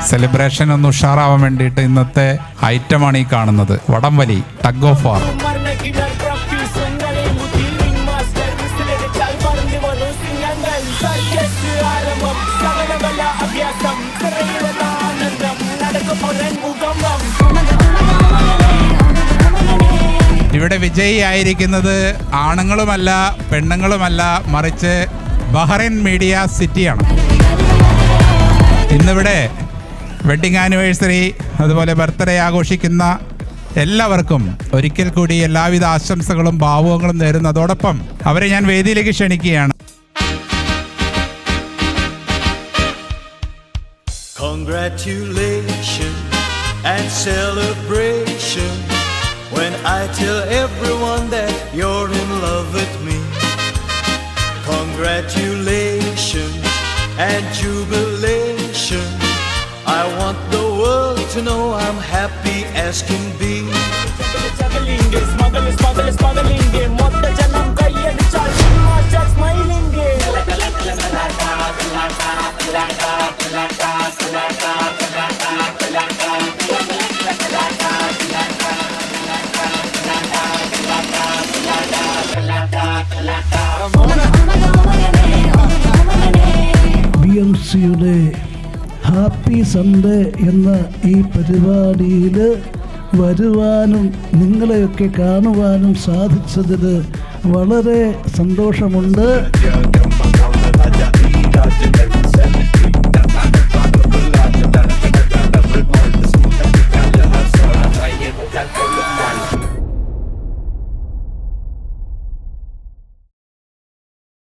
Celebration ഒന്ന് ഉഷാറാവാൻ വേണ്ടിയിട്ട് ഇന്നത്തെ ഐറ്റമാണ് ഈ കാണുന്നത്. വടംവലി, ടഗ് ഓഫ് വാർ. ഇവിടെ വിജയിയായിരിക്കുന്നത് ആണുങ്ങളുമല്ല പെണ്ണുങ്ങളുമല്ല, മറിച്ച് ബഹ്റൈൻ മീഡിയ സിറ്റിയാണ്. ഇന്നിവിടെ വെഡ്ഡിങ് ആനിവേഴ്സറി അതുപോലെ ബർത്ത്ഡേ ആഘോഷിക്കുന്ന എല്ലാവർക്കും ഒരിക്കൽ കൂടി എല്ലാവിധ ആശംസകളും ഭാവുകങ്ങളും നേരുന്നു. അതോടൊപ്പം അവരെ ഞാൻ വേദിയിലേക്ക് ക്ഷണിക്കുകയാണ്. Congratulations and celebration when I tell everyone that you're in love with me. Congratulations and jubilation. I want the world to know I'm happy as can be. BMCയുടെ ഹാപ്പി സൺഡേ എന്ന ഈ പരിപാടിയിൽ വരുവാനും നിങ്ങളെയൊക്കെ കാണുവാനും സാധിച്ചതിൽ വളരെ സന്തോഷമുണ്ട്.